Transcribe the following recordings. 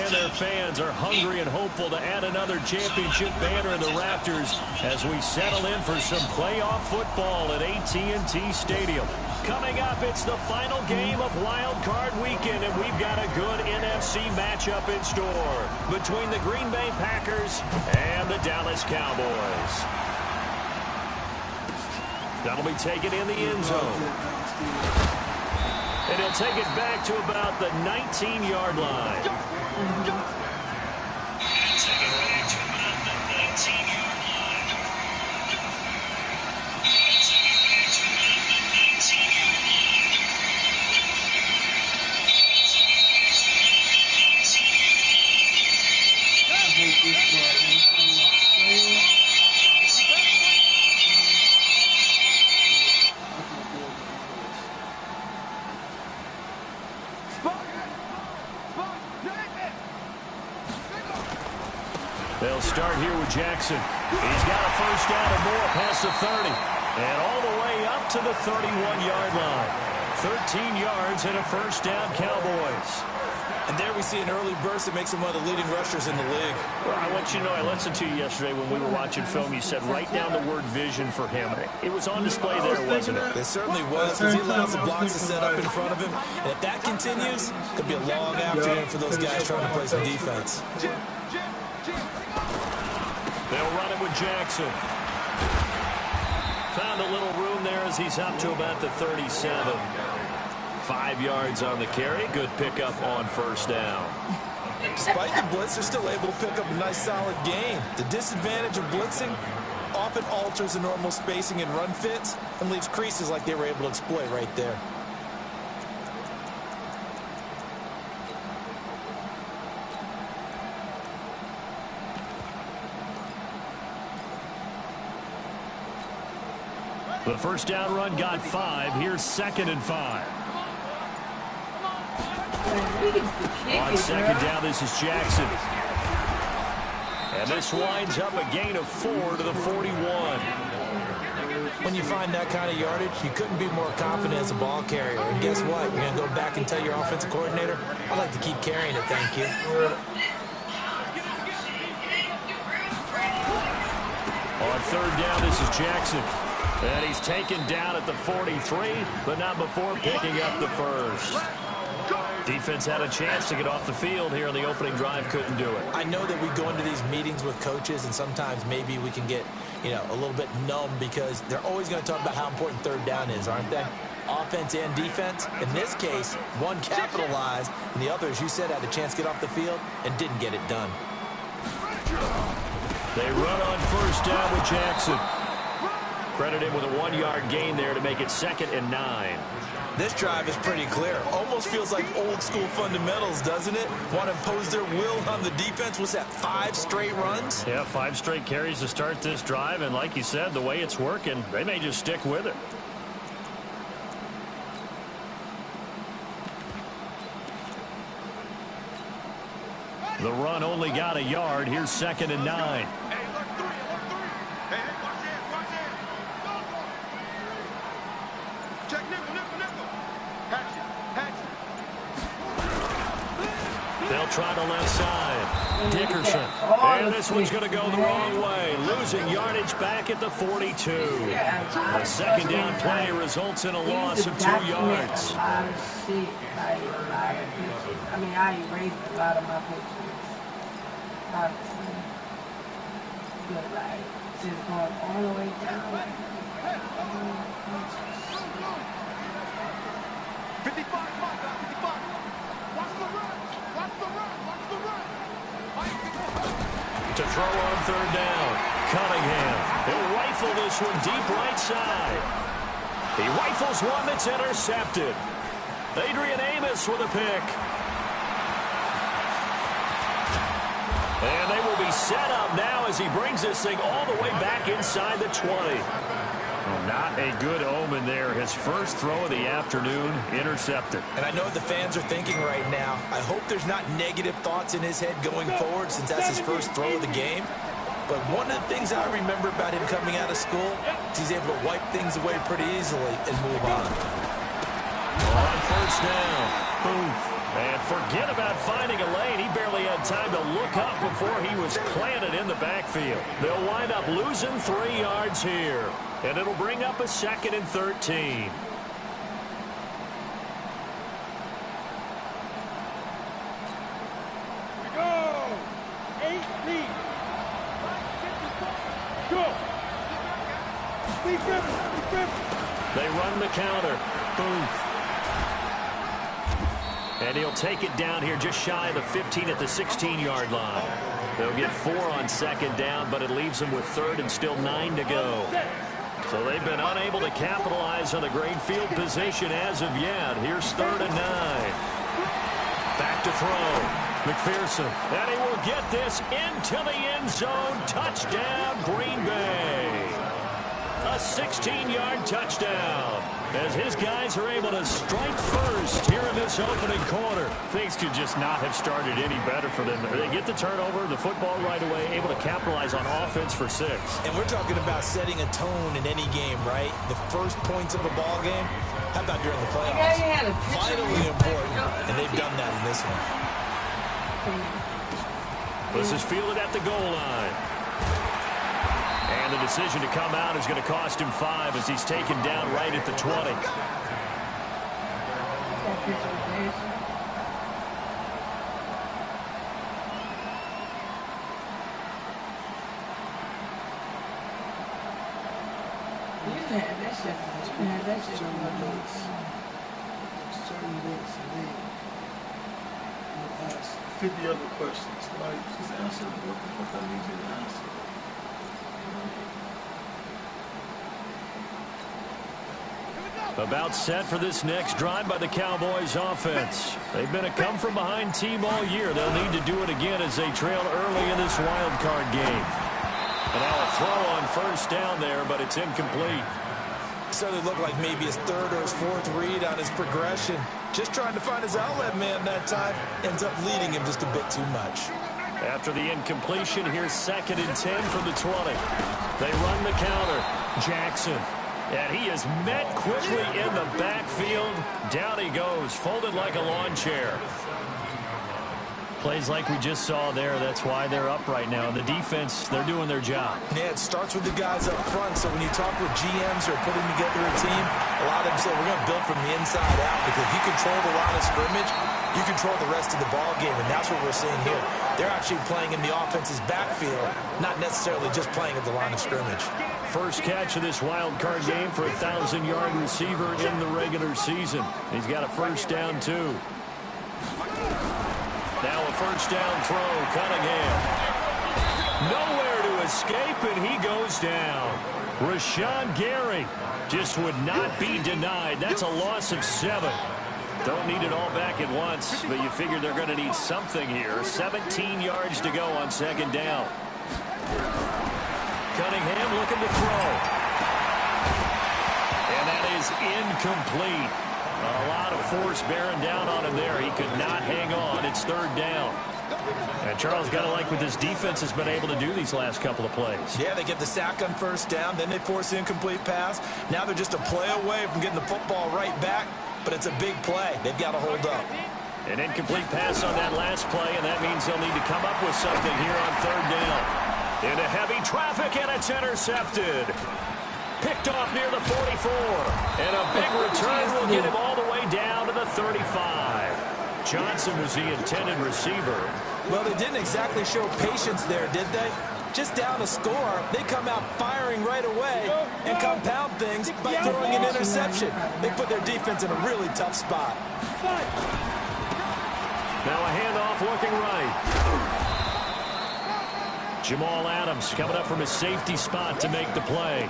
And their fans are hungry and hopeful to add another championship banner in the rafters as we settle in for some playoff football at AT&T Stadium. Coming up, it's the final game of Wildcard Weekend, and we've got a good NFC matchup in store between the Green Bay Packers and the Dallas Cowboys. That'll be taken in the end zone. And he'll take it back to about the 19-yard line. Take it back to about the 19-yard line. Take it back to about the 19-yard line. They'll start here with Jackson. He's got a first down or more past the 30. And all the way up to the 31-yard line. 13 yards and a first down, Cowboys. And there we see an early burst that makes him one of the leading rushers in the league. Well, I want you to know, I listened to you yesterday when we were watching film. You said write down the word vision for him. It was on display there, wasn't it? It certainly was, because he allows the blocks to set up in front of him. And if that continues, it could be a long afternoon for those guys trying to play some defense. They'll run it with Jackson. Found a little room there as he's up to about the 37. 5 yards on the carry. Good pickup on first down. Despite the blitz, they're still able to pick up a nice solid gain. The disadvantage of blitzing often alters the normal spacing and run fits and leaves creases like they were able to exploit right there. The first down run got 5. Here's 2nd and 5. On second down, this is Jackson. And this winds up a gain of 4 to the 41. When you find that kind of yardage, you couldn't be more confident as a ball carrier. And guess what? You're going to go back and tell your offensive coordinator, I'd like to keep carrying it, thank you. On third down, this is Jackson. And he's taken down at the 43, but not before picking up the first. Defense had a chance to get off the field here on the opening drive, couldn't do it. I know that we go into these meetings with coaches, and sometimes maybe we can get, a little bit numb because they're always going to talk about how important third down is, aren't they? Offense and defense. In this case, one capitalized, and the other, as you said, had a chance to get off the field and didn't get it done. They run on first down with Jackson. Credit him with a 1-yard gain there to make it 2nd and 9. This drive is pretty clear. Almost feels like old school fundamentals, doesn't it? Want to impose their will on the defense. Was that 5 straight runs? Yeah, 5 straight carries to start this drive. And like you said, the way it's working, they may just stick with it. The run only got a yard. Here's 2nd and 9. They'll try the left side. Dickerson. And this one's going to go the wrong way. Losing yardage back at the 42. A second down play results in a loss of 2 yards. I erased a lot of my pictures. Good, right? Just going all the way down. 55. Watch the run. To throw on third down. Cunningham. He'll rifle this one deep right side. He rifles one that's intercepted. Adrian Amos with a pick. And they will be set up now as he brings this thing all the way back inside the 20. Well, not a good omen there. His first throw of the afternoon intercepted. And I know what the fans are thinking right now. I hope there's not negative thoughts in his head going forward since that's his first throw of the game. But one of the things I remember about him coming out of school is he's able to wipe things away pretty easily and move on. On first down. Boom. And forget about finding a lane. He barely had time to look up before he was planted in the backfield. They'll wind up losing 3 yards here. And it'll bring up a 2nd and 13. Go! 8 feet. Go! They run the counter. Boom. And he'll take it down here just shy of the 15 at the 16-yard line. They'll get 4 on 2nd down, but it leaves them with 3rd and still 9 to go. So they've been unable to capitalize on a great field position as of yet. Here's 3rd and 9. Back to throw. McPherson. And he will get this into the end zone. Touchdown, Green Bay. A 16-yard touchdown as his guys are able to strike first here in this opening quarter. Things could just not have started any better for them. They get the turnover, the football right away, able to capitalize on offense for 6. And we're talking about setting a tone in any game, right? The first points of a ball game. How about during the playoffs? Vitally important, and they've done that in this one. This is fielded at the goal line. And the decision to come out is going to cost him 5 as he's taken down right at the 20. Ask 50 other questions. Like, just answer what the fuck I need you to answer. About set for this next drive by the Cowboys offense. They've been a come-from-behind team all year. They'll need to do it again as they trail early in this wild card game. And now a throw on 1st down there, but it's incomplete. So it looked like maybe his 3rd or his 4th read on his progression. Just trying to find his outlet man that time. Ends up leading him just a bit too much. After the incompletion, here's 2nd and 10 from the 20. They run the counter. Jackson. And he is met quickly in the backfield. Down he goes, folded like a lawn chair. Plays like we just saw there. That's why they're up right now. The defense, they're doing their job. Yeah, it starts with the guys up front. So when you talk with GMs or putting together a team, a lot of them say we're going to build from the inside out because if you control the line of scrimmage, you control the rest of the ball game, and that's what we're seeing here. They're actually playing in the offense's backfield, not necessarily just playing at the line of scrimmage. First catch of this wild card game for a 1,000-yard receiver in the regular season. He's got a 1st down, too. Now a 1st down throw, Cunningham. Nowhere to escape, and he goes down. Rashawn Gary just would not be denied. That's a loss of 7. Don't need it all back at once, but you figure they're going to need something here. 17 yards to go on 2nd down. Cunningham looking to throw. And that is incomplete. A lot of force bearing down on him there. He could not hang on. It's 3rd down. And Charles got to like what this defense has been able to do these last couple of plays. Yeah, they get the sack on 1st down. Then they force the incomplete pass. Now they're just a play away from getting the football right back. But it's a big play. They've got to hold up. An incomplete pass on that last play, and that means they'll need to come up with something here on 3rd down. Into heavy traffic, and it's intercepted. Picked off near the 44. And a big return will get him all the way down to the 35. Johnson was the intended receiver. Well, they didn't exactly show patience there, did they? Just down a score, they come out firing right away and compound things by throwing an interception. They put their defense in a really tough spot. Now a handoff looking right. Jamal Adams coming up from his safety spot to make the play.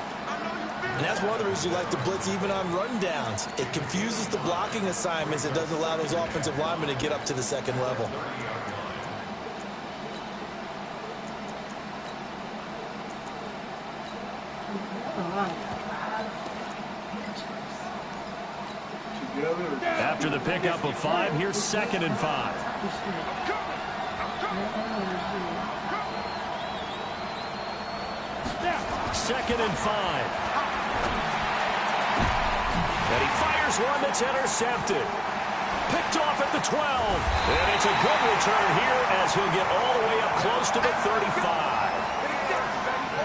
And that's one of the reasons you like to blitz even on rundowns. It confuses the blocking assignments. It doesn't allow those offensive linemen to get up to the 2nd level. After the pickup of 5, here's 2nd and 5. Second and 5. And he fires one that's intercepted. Picked off at the 12. And it's a good return here as he'll get all the way up close to the 35.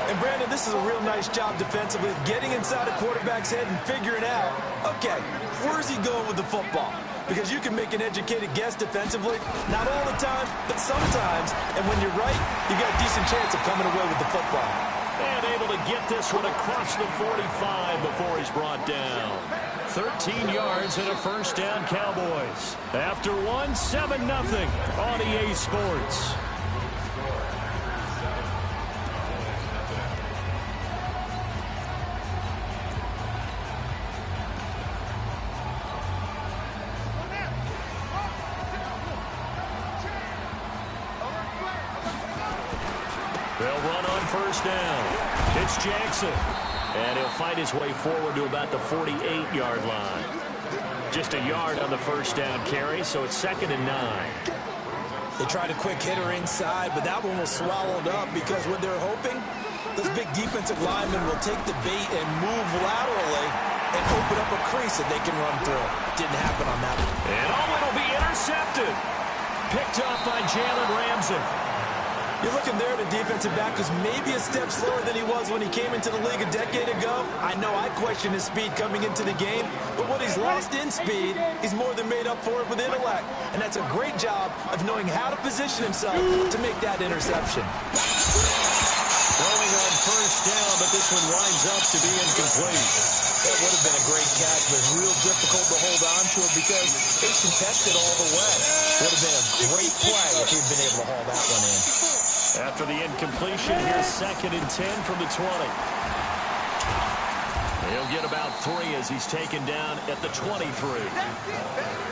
And, Brandon, this is a real nice job defensively, getting inside a quarterback's head and figuring out, okay, where's he going with the football? Because you can make an educated guess defensively, not all the time, but sometimes. And when you're right, you got a decent chance of coming away with the football. And able to get this one across the 45 before he's brought down. 13 yards and a first down, Cowboys. After one, 7-0 on EA Sports. They'll run on first down. It's Jackson. And he'll fight his way forward to about the 48-yard line. Just a yard on the first down carry, so it's 2nd and 9. They tried a quick hitter inside, but that one was swallowed up because what they're hoping, those big defensive linemen will take the bait and move laterally and open up a crease that they can run through. Didn't happen on that one. And it'll be intercepted. Picked up by Jalen Ramsey. You're looking there at a defensive back who's maybe a step slower than he was when he came into the league a decade ago. I know I questioned his speed coming into the game, but what he's lost in speed, he's more than made up for it with intellect. And that's a great job of knowing how to position himself to make that interception. Throwing on first down, but this one winds up to be incomplete. That would have been a great catch, but real difficult to hold on to it because it was contested all the way. Would have been a great play if he'd been able to haul that one in. After the incompletion, here's 2nd and 10 from the 20. He'll get about 3 as he's taken down at the 23.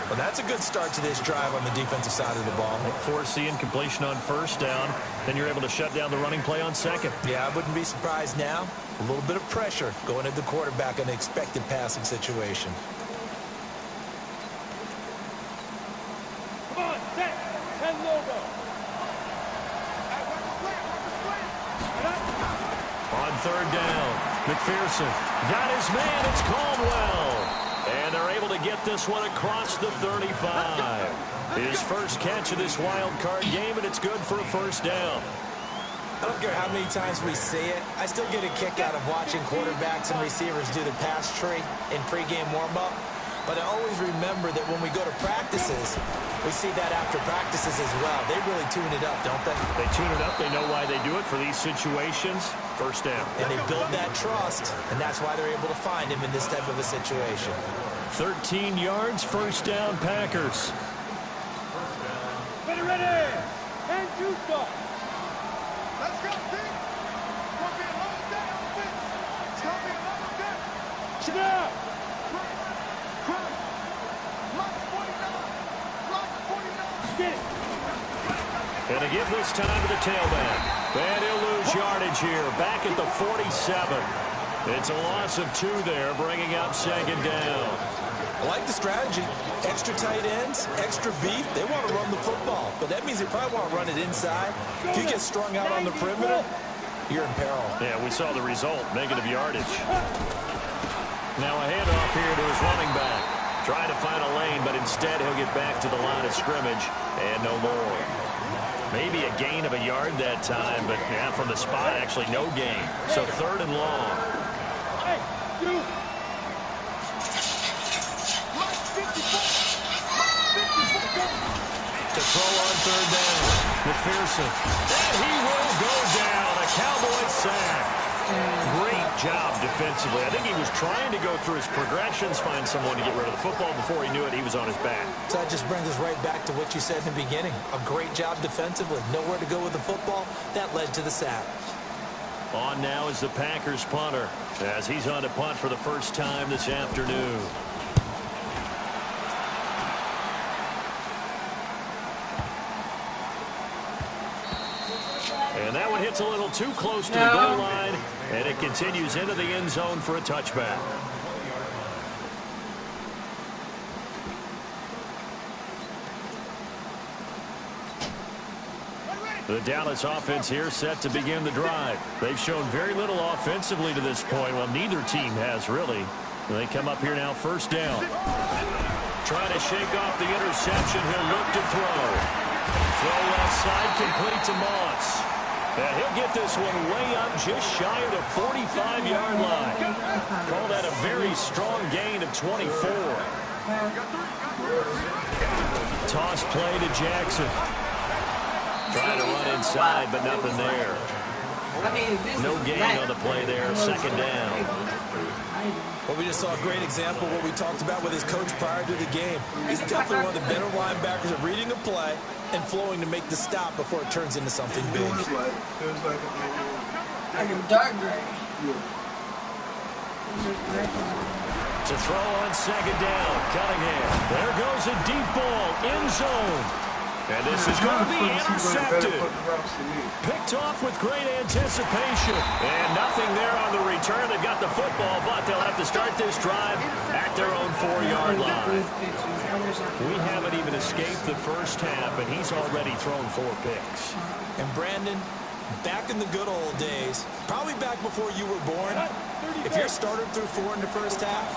Well, that's a good start to this drive on the defensive side of the ball. Force the incompletion on first down, then you're able to shut down the running play on 2nd. Yeah, I wouldn't be surprised now. A little bit of pressure going at the quarterback in an expected passing situation. Come on, set, 10 logo. On 3rd down, McPherson got his man. It's Caldwell. And they're able to get this one across the 35. His first catch of this wild card game, and it's good for a first down. I don't care how many times we see it. I still get a kick out of watching quarterbacks and receivers do the pass tree in pregame warm-up. But I always remember that when we go to practices, we see that after practices as well. They really tune it up, don't they? They tune it up. They know why they do it for these situations. First down. And they build that trust, and that's why they're able to find him in this type of a situation. 13 yards, first down, Packers. Ready, and you start. Let's go, Pete. It's going to be a long day on this. It's going to be a long day. Sit down. Block 49. Get it. And to give this time to the tailback. And he'll lose yardage here, back at the 47. It's a loss of 2 there, bringing up 2nd down. I like the strategy. Extra tight ends, extra beef. They want to run the football, but that means they probably want to run it inside. If you get strung out on the perimeter, you're in peril. Yeah, we saw the result, negative yardage. Now a handoff here to his running back. Trying to find a lane, but instead he'll get back to the line of scrimmage, and no more. Maybe a gain of a yard that time, but yeah, from the spot, actually no gain. So 3rd and long. Hey, you. To throw on 3rd down. McPherson. And he will go down. A Cowboys sack. Great job defensively. I think he was trying to go through his progressions, find someone to get rid of the football. Before he knew it, he was on his back. So that just brings us right back to what you said in the beginning. A great job defensively. Nowhere to go with the football. That led to the sack. On now is the Packers punter, as he's on to punt for the first time this afternoon. And that one hits a little too close to the goal line, and it continues into the end zone for a touchback. The Dallas offense here set to begin the drive. They've shown very little offensively to this point. Well, neither team has really. They come up here now, first down. Trying to shake off the interception. He'll look to throw. Throw left side, complete to Moss. And he'll get this one way up just shy of the 45-yard line. Call that a very strong gain of 24. Toss play to Jackson. Trying to run inside, but nothing there. No gain on the play there. Second down. Well, we just saw a great example of what we talked about with his coach prior to the game. He's definitely one of the better linebackers at reading a play and flowing to make the stop before it turns into something big. It was like a dark gray. To throw on second down, Cunningham. There goes a deep ball, end zone. And this is going to be intercepted. Picked off with great anticipation. And nothing there on the return. They've got the football, but they'll have to start this drive at their own 4-yard line. We haven't even escaped the first half, and he's already thrown 4 picks. And Brandon, back in the good old days, probably back before you were born, if your starter threw 4 in the first half,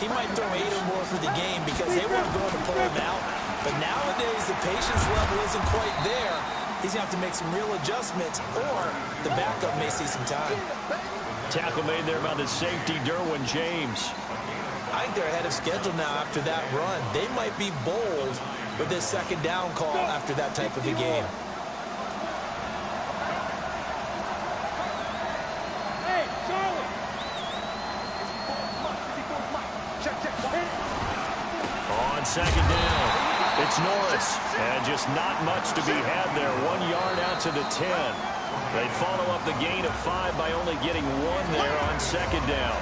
he might throw 8 or more for the game because they weren't going to pull him out. But nowadays, the patience level isn't quite there. He's going to have to make some real adjustments, or the backup may see some time. Tackle made there by the safety, Derwin James. I think they're ahead of schedule now after that run. They might be bold with this second down call after that type of a game. Hey, Charlie! On second down, it's Norris. And just not much to be had there. 1 yard out to the 10. They follow up the gain of 5 by only getting 1 there on second down.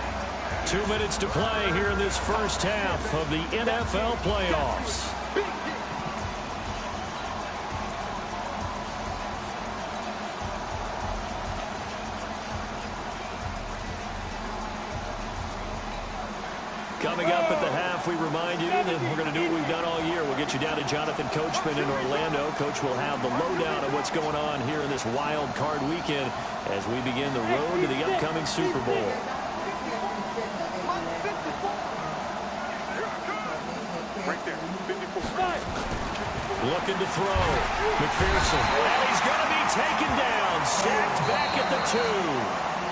2 minutes to play here in this first half of the NFL playoffs. Coming up at the half, we remind you that we're going to do what we've done all year. We'll get you down to Jonathan Coachman in Orlando. Coach will have the lowdown of what's going on here in this wild card weekend as we begin the road to the upcoming Super Bowl. Right there, 54. Looking to throw. McPherson. And he's going to be taken down. Stacked back at the 2.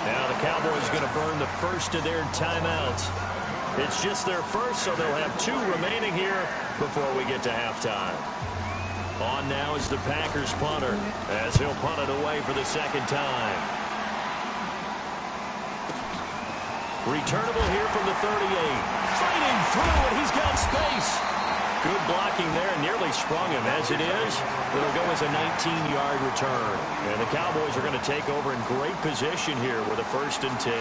Now the Cowboys going to burn the first of their timeouts. It's just their first, so they'll have 2 remaining here before we get to halftime. On now is the Packers punter as he'll punt it away for the second time. Returnable here from the 38. Fighting through, and he's got space. Good blocking there, nearly sprung him. As it is, it'll go as a 19-yard return. And the Cowboys are going to take over in great position here with a 1st and 10.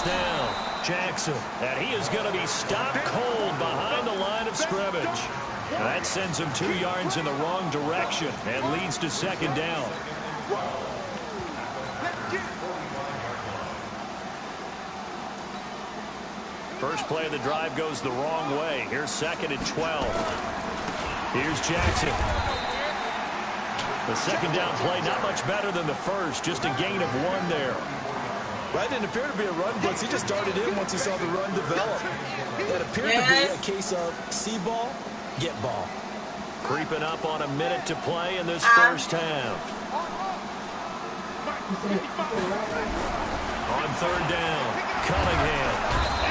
Down, Jackson, and he is going to be stopped cold behind the line of scrimmage. That sends him 2 yards in the wrong direction and leads to second down. First play of the drive goes the wrong way. Here's 2nd and 12. Here's Jackson. The second down play not much better than the first, just a gain of 1 there. That didn't appear to be a run blitz. He just started in once he saw the run develop. That appeared to be a case of see ball, get ball. Creeping up on a minute to play in this first half. On 3rd down, Cunningham.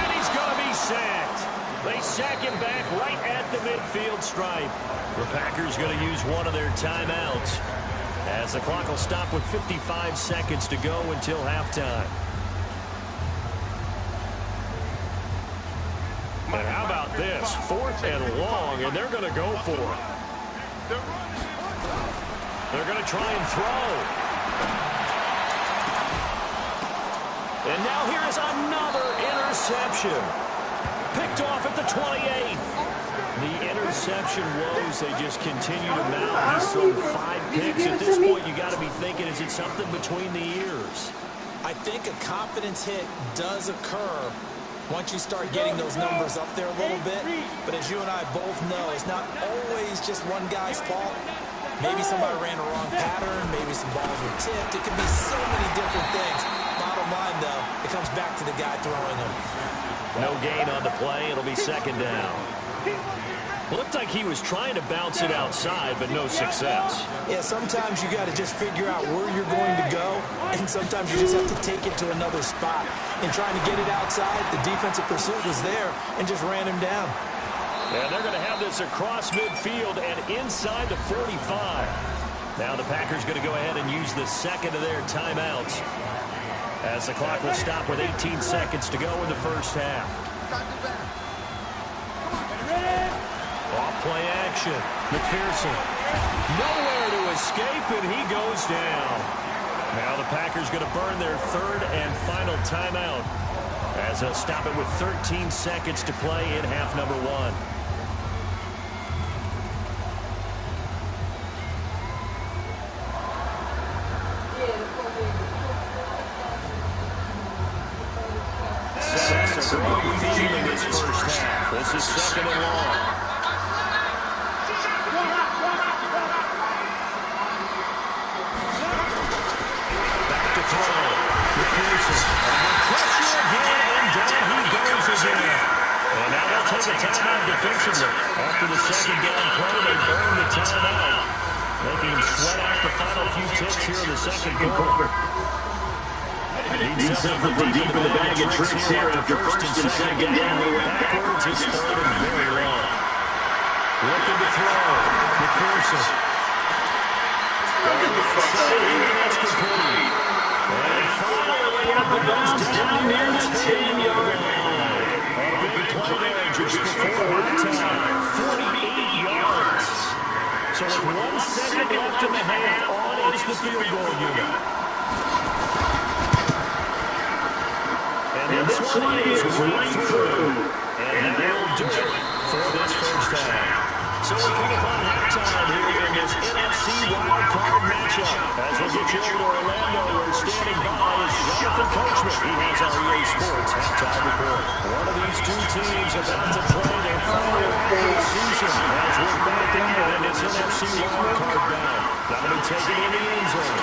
And he's going to be sacked. They sack him back right at the midfield stripe. The Packers going to use one of their timeouts as the clock will stop with 55 seconds to go until halftime. And how about this? 4th and long, and they're going to go for it. They're going to try and throw. And now here is another interception. Picked off at the 28. The interception woes, they just continue to mount. He's thrown 5 picks. At this point, you got to be thinking, is it something between the ears? I think a confidence hit does occur once you start getting those numbers up there a little bit. But as you and I both know, it's not always just one guy's fault. Maybe somebody ran a wrong pattern. Maybe some balls were tipped. It could be so many different things. Bottom line, though, it comes back to the guy throwing them. No gain on the play. It'll be second down. Looked like he was trying to bounce it outside, but no success. Yeah, sometimes you got to just figure out where you're going to go, and sometimes you just have to take it to another spot. In trying to get it outside, the defensive pursuit was there and just ran him down. And they're going to have this across midfield and inside the 45. Now the Packers going to go ahead and use the second of their timeouts, as the clock will stop with 18 seconds to go in the first half. Off-play action. McPherson. Nowhere to escape, and he goes down. Now the Packers going to burn their third and final timeout, as they'll stop it with 13 seconds to play in half number one. That's a growing theme in this first half. This is second and long. McPherson. Pressure again, and down he goes again. And now they'll take a timeout defensively. After the second down play, they burn the timeout, making him sweat out the final few ticks here in the second quarter. Needs something for deep in the bag of tricks here after first and second down. Backwards, it's third and very long. Looking to throw. McPherson. That's complete. And finally, it goes down near the 10-yard line. A big play there just before halftime. 48 yards. So with 1 second left in the half, on is the field goal unit. And this one is right through. And that will do it for this first half. So we come upon halftime here in this NFC Wildcard matchup. As we get you over to Orlando, we're standing by is Jonathan Coachman. He has our EA Sports halftime report. One of these two teams about to play their final half of the season as we're back out in this NFC Wildcard bout. Got to be taken in the end zone.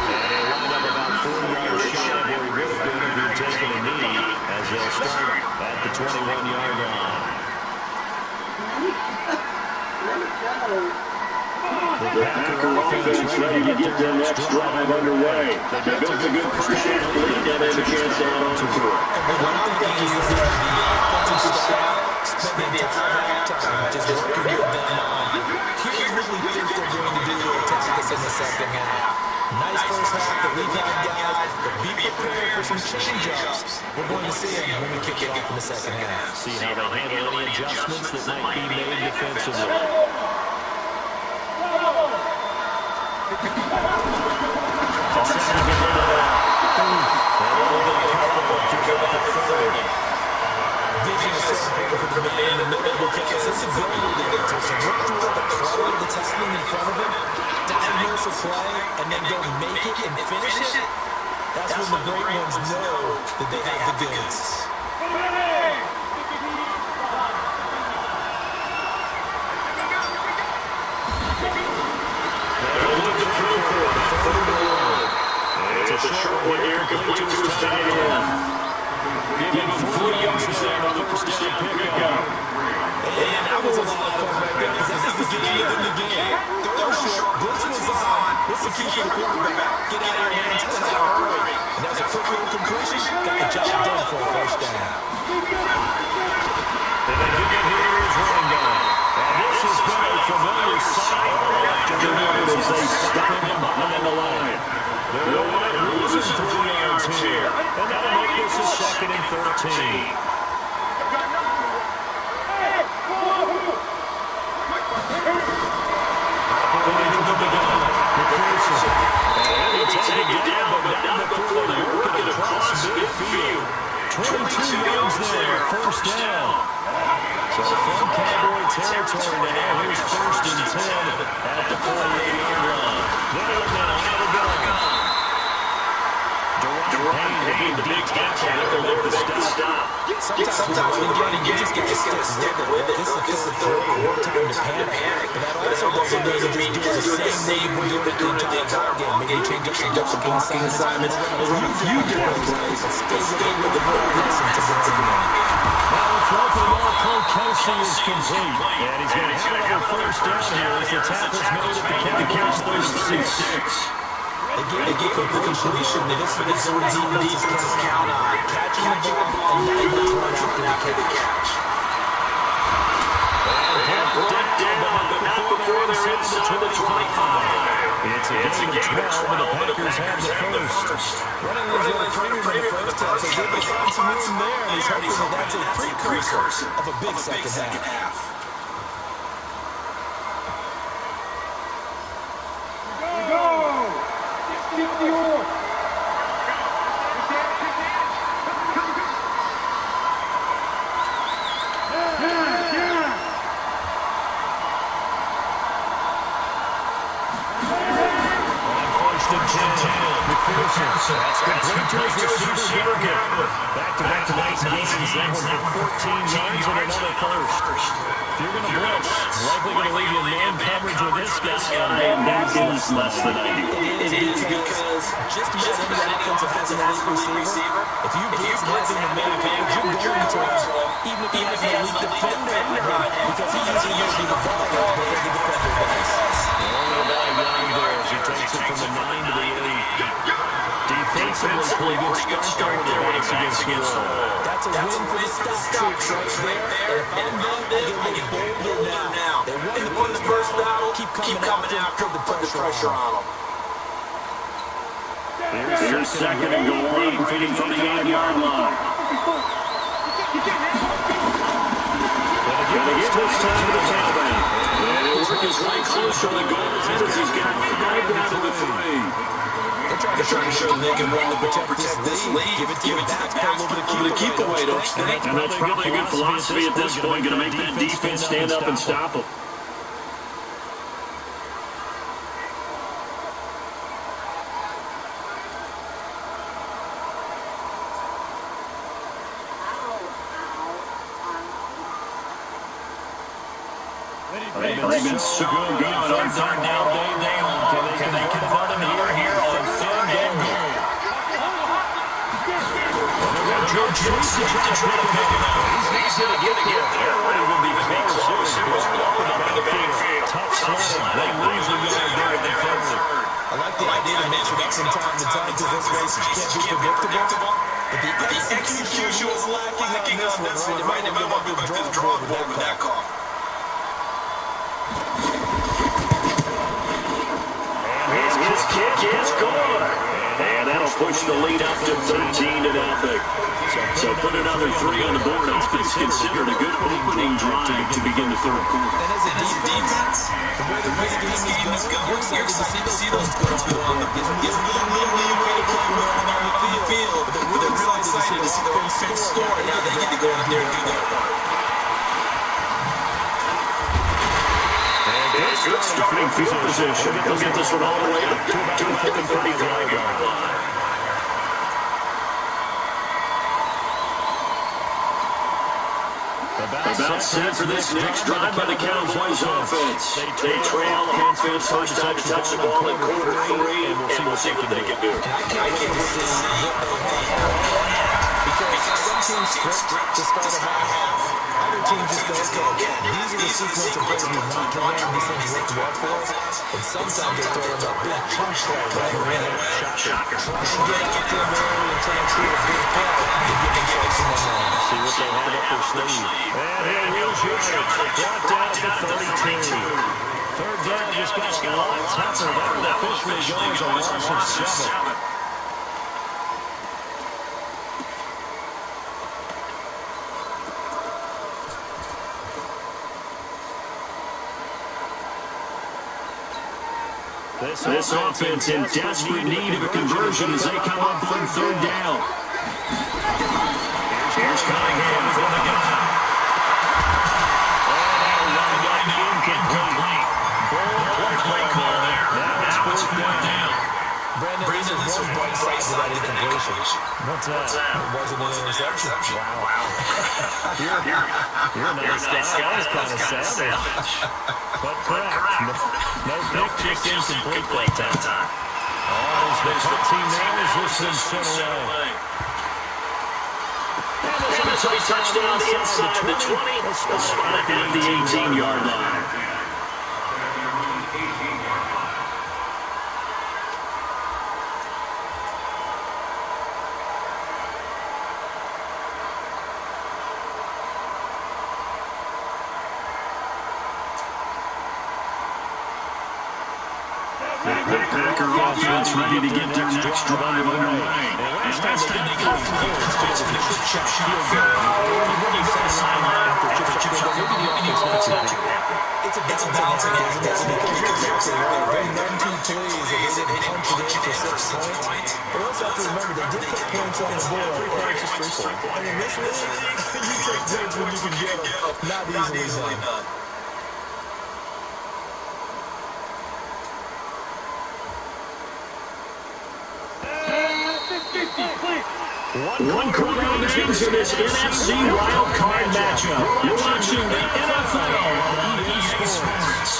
And they wind up about 4 yards shy of where he would have been if he'd taken a knee, as they'll start at the 21-yard line. The Packer offense ready to get their next drive underway. They built a good first half lead and have a chance to hold on to it. And one thing is the offensive staff spent the entire halftime just working with them on here's what we think they're going to do to attack us in the second half. Nice first half that we've had, guys, but be prepared for some change-ups. We're going to see them when we kick it off in the second half. See how they handle any adjustments that might be made defensively. Vision is so important for the man in the middle because his ability to work through all the clutter that's happening in front of him, diagnose a play, and then go make it and finish it. That's when the great ones know that they have the goods. It's a short one here, complete to his tight end. Give him 4 yards there on the first down pickup. And that was a lot of fun right there because this is the game within the game. Third short, blitz was on. This is key for the quarterback. Get out of your hands and out early. And that was a quick little completion. Got the job done for a first down. And they do get here to his running back. And this has been a familiar sight on the left. And as they stop him behind the line. They're losing 3 yards here. And that'll make this a second and 13. Taking it down, but down before they work it across midfield. 22 yards there, first down. So from Cowboy territory now, here's first and 10 at the 48-yard line. They're looking at how to go. Durant Payne to be the big tackle. They'll make the stop. Sometimes with a running game, you just got to stick with it. This is the third quarter, no time to panic. But that also doesn't mean you just do it the same way you do it the entire ball game. Maybe change up some blocking assignments, run a few different plays, but stay with the listen to the game. Now the throw for the All-Pro Kelsey is complete. And he's going to have another first down here as the tackle's made at the Cowboys 36. They get the completion. This is what defenses count on. Catching the ball and not even run after the catch. Brought down, but not before they're inside the 25. It's a gain of 12, and the Packers have the first. Running was really premium in the first half, so they found some room there, and he's hoping that that's a precursor of a big second half. That's complete to his receiver, Garrett. Back-to-back nice gains. That one for 14 yards and another first. If you're going to blitz, likely going to leave you in man coverage with this guy, and that is less than ideal. It is because just about any offense that has an elite receiver, if you blitz having the man coverage, you're going to even if he has an elite defender on him, because he usually gives you the ball before the defender does. Only about a yard there as he takes it from the 9 to the 8. Defensively, pretty good start there against the wall. That's a win for the stock troops right there. And if I'm them, I get a little bolder now. They won the first battle. Keep coming out, put the pressure on them. Here's second and goal, waiting from the 8-yard line. Gotta give this time to the tailback. The work is right close to the goal line as he's got the guy down to the 3. They're trying to show they can run to protect this lead. Give it to your backs, put a little bit of keep away, don't you think? And that's probably a good philosophy at this point. Going to make that defense stand up and stop them. They've been so good on third down. Can they convert him here on third and goal? George Jones to try to pick him out. He's going to get there. They're ready to be close. He was walking up in the backfield. Tough slide. They lose a yard there in the third. I like the idea to mix it up from time to time because this race can't be predictable. But the execution was lacking on this one, right? They might want to go to the drawing board with that call. His kick is good. And that'll push the lead up to 13-0. So put another 3 on the board. It's considered a good opening drive to begin the third quarter. And as a defense, the way the game is going, you're excited to see those points go on the field. It's a little leeway to play when they're on the field. But they're really excited to see their offense score. Now they get to go out there and do their part. Good starting field position. He'll get this one all the way up to the 35-yard line. About set for this next drive by the Cowboys offense. They trail offense first time to touch the ball in quarter 3, and we'll see what they can do. I can't wait to see what they have because some teams script to start a half. Other teams just go, okay, these are the sequence of plays we want to run. These things work for us. And sometimes they throw in that big punch play right around. Shocker. Try to get out there early and try to create a big play and give themselves some momentum. See what they have up their sleeve. And he'll lose yardage. Brought down at the 32. Third down just got a lot tougher. That would officially go as a loss of 7. This offense in desperate need of a conversion as they come up from third down. Here's Cunningham with the gun. And incomplete. Ball play call there. Now it's fourth down. Brandon, this is one bright side to that incompletion. What's that? It wasn't an interception. Wow. You're a nice guy. That was kind of savage. But correct. No pick, just incomplete that time. As the punt team nails this one sent away. And it's a touchdown inside the 20. We'll spot it at the 18-yard line. The Packer offense ready to get their next drive underway. And last time they got points, it was a chip shot field goal. He got a sideline after a chip shot field goal, and you always not too happy. It's a balancing act, because you're exactly right. They run two plays and they didn't punch it in for 6 points. But also have to remember, they did put points on the board. 3 points is 3 points. And in this league, you take points when you can get them. Not easily done. One quarter into this NFC Wildcard matchup. You're watching the NFL on EA Sports.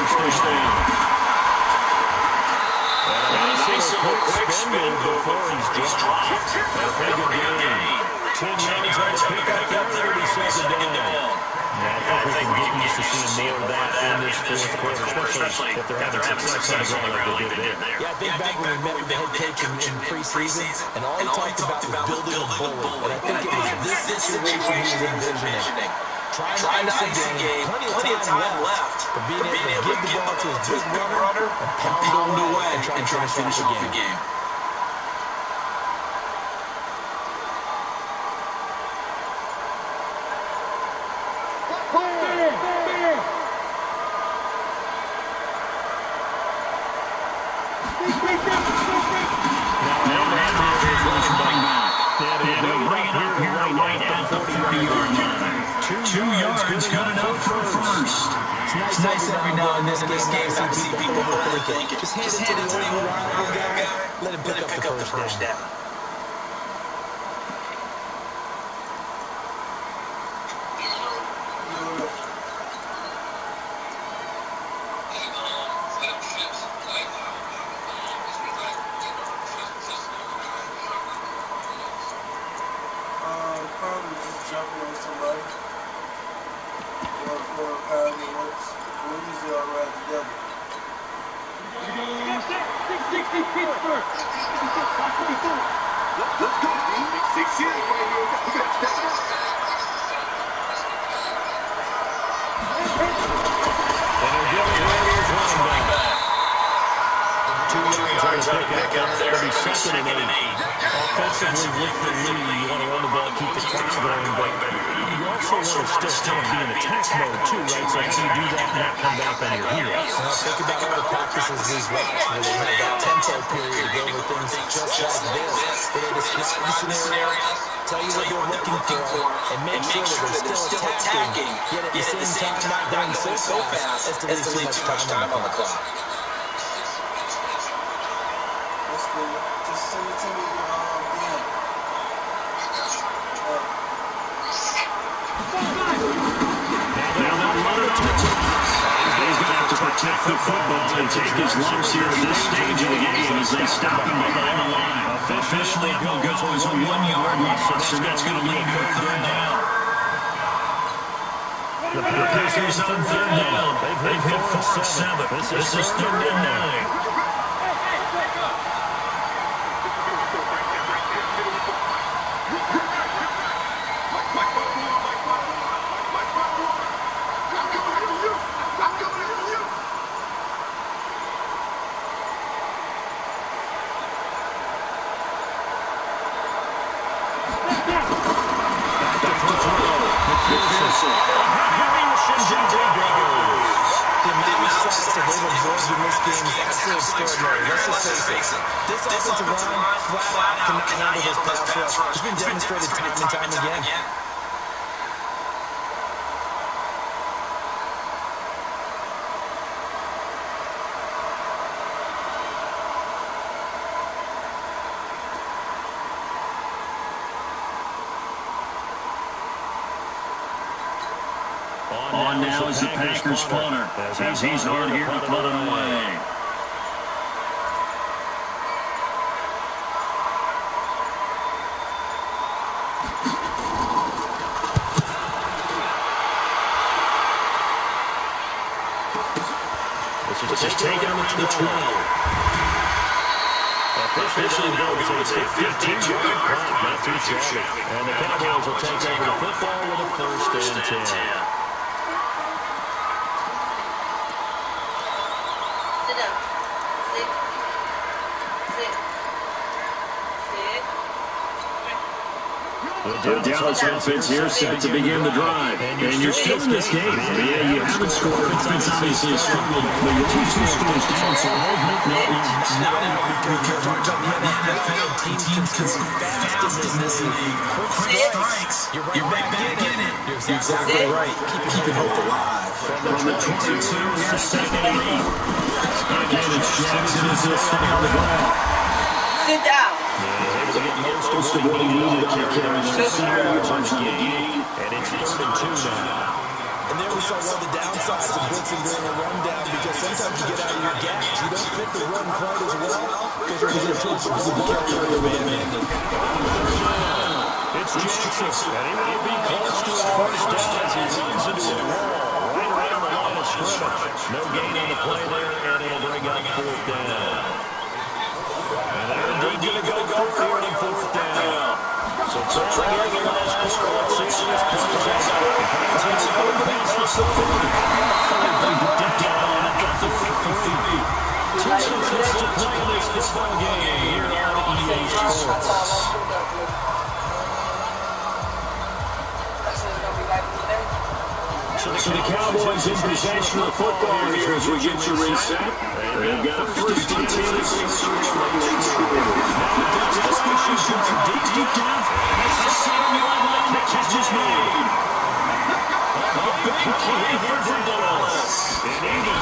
First down. And a nice quick spin before he's dropped. A pretty good game. 10 yards on the pickup there. It'll be second down. I think we can get used to seeing more of that in this fourth quarter, especially if they're having success on the ground like they did there. Yeah, I think back when we met with the head coach in preseason, and all he talked about was building a bully. And I think it was this situation he was envisioning. Trying to ice the game, plenty of time left, but being able to give the ball to his big runner and pound away and try to finish off the game. It's nice every now and then in this game not to see people overthink it. Just hand it to the old reliable guy. Let him pick up the first down. Probably just jumping on somebody. Or we usually all ride together. 60 feet first. Let's go, D. 6 years right here. We got to step up. It'll be second and 8. Offensively, with the lead, you want to run the ball, keep the clock going, but you also want to still be in attack mode too, right? So you do that and not come back on your heels. Now think about all the practices we've watched where they have that tempo period to go with things just like this, where they describe the scenario, tell you what they're looking for, and make sure that they're still attacking, yet at the same time not going so fast as to leave too much time on the clock. Just send it to me. He's going to have to protect the football and take his lumps here at this stage of the game as they stop him behind the line. Officially, it will go as a 1-yard loss, and that's going to leave him third down. The Packers on third down. They've hit 4-7. This is third and 9. the amount of sacks that they've absorbed in this game is absolutely extraordinary. Let's just face it. This offensive line flat out cannot handle this pass rush. It's been demonstrated time and time again. On now is the Packers punter, as he's on here to punt it away. This is taken around the 12. Officially, though, it's a 15-yard punt, not too shabby. And the Cowboys will take over the football with a 1st and 10. The Dallas offense here set to begin the drive. And you're still in this game. Yeah, you haven't scored. Offense obviously has struggled, but you're 2 scores down, so I hope not long. Not now, because you're talking about the NFL. Teams can score fast in this league. Quick strikes. You're right back in it. You're exactly right. Keeping hope alive. From the 22, here's 2nd and 8. Again, it's Jackson as he'll stay on the ground. Sit down. He's able to get most of what he needed on the carry. 7 yards on the game. And it's 3rd and 2 now. And there we saw one of the downsides of blitzing during a rundown, because sometimes you get out of your gaps. You don't fit the run quite as well because you're headed towards the carry area man. It's Jackson, and he will be close to a 1st down as he runs into a wall right around the line of scrimmage. No gain on the play there, and it'll bring up 4th down. And they're indeed going to go for it on 4th down. So trailing here in the last quarter, let's see how this plays out. If Hines has to go past the 40, down at the 33. 2 minutes left to play in this football game here on EA Sports. So the Cowboys in possession of the football here as we get you reset. They've got 1st and 10 as they search for a late score. Now the desperation to deep down. That's the 7-yard line. The catch is made. A big play here for Dallas. And even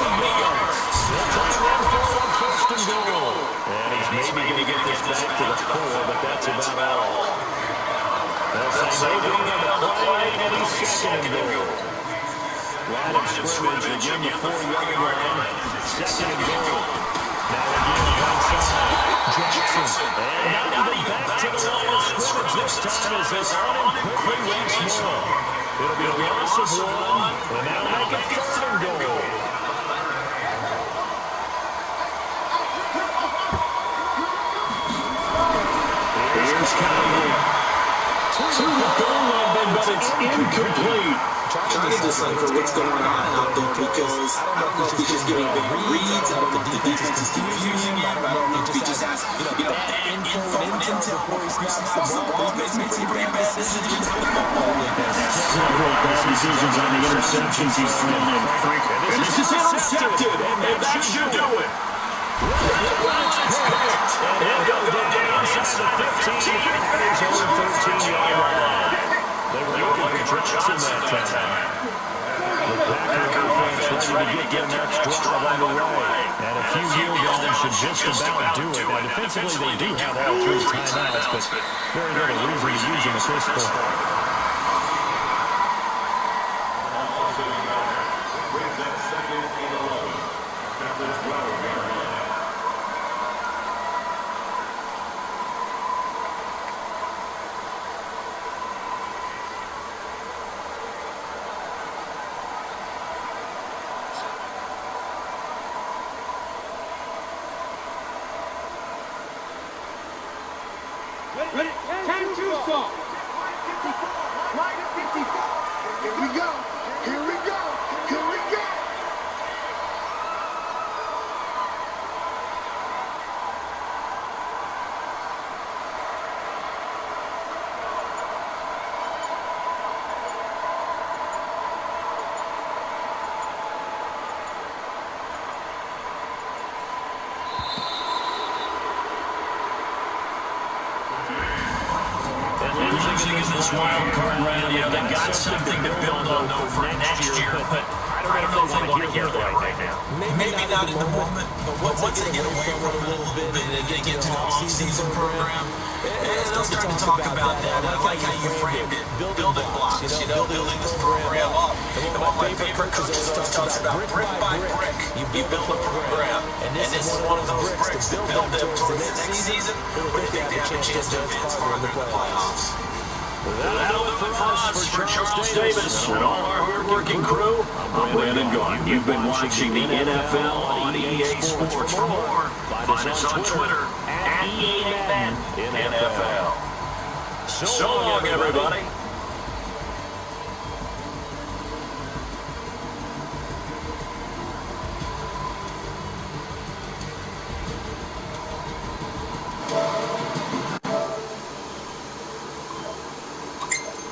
40 yards. They'll try to run forward on 1st and goal. And he's maybe going to get this back to the 4, but that's about all. They'll say no gain on the play, and he's 2nd and goal. Line of scrimmage, again the 4-yard line. 2nd and goal. Now again, right side. Jackson. And not even back to the line of scrimmage this time as they on him quickly once more. It'll be a loss of 1, and now make it 3rd and goal. Here's Cowboy. To the goal line, but it's incomplete. Trying to decipher what's going on out there, because I don't know if he's just getting big reads, I don't know if the defense is confusing him, I don't know if he just has, bad info and intel before he snaps the ball. He's making some pretty bad decisions with the football. Several bad decisions on the interceptions he's thrown in. And this is intercepted, and that should do it. And he'll go down inside the 15 at his own 13-yard line. They were looking for Jackson that time. The Packer offense ready to get their next drive underway. And a few yield lines should just about do it. Now, defensively, they do have all 3 timeouts, but very little reason to use them at this point. Ready? 10-2 song. Right at 54. Here we go. Here we go. Here we go. losing in this wild card round. You know, they've got something to build on, though, for next year, but I don't know if they want to hear that right now. Maybe not in the moment, but once they get away from it a little bit and they get to the off-season program, they'll start to talk about that. I like how you framed it. Building blocks, you know, building this program up. And one of my favorite coaches always talks about brick by brick, you build a program. And this is one of those bricks to build them towards the next season, where they think they have a chance to advance farther in the playoffs. That'll do it for us, for Charles Davis and all our hard-working crew. I'm Brandon Gaughan. You've been watching the NFL on EA Sports. For more, find us on Twitter @EA NFL. So long, everybody.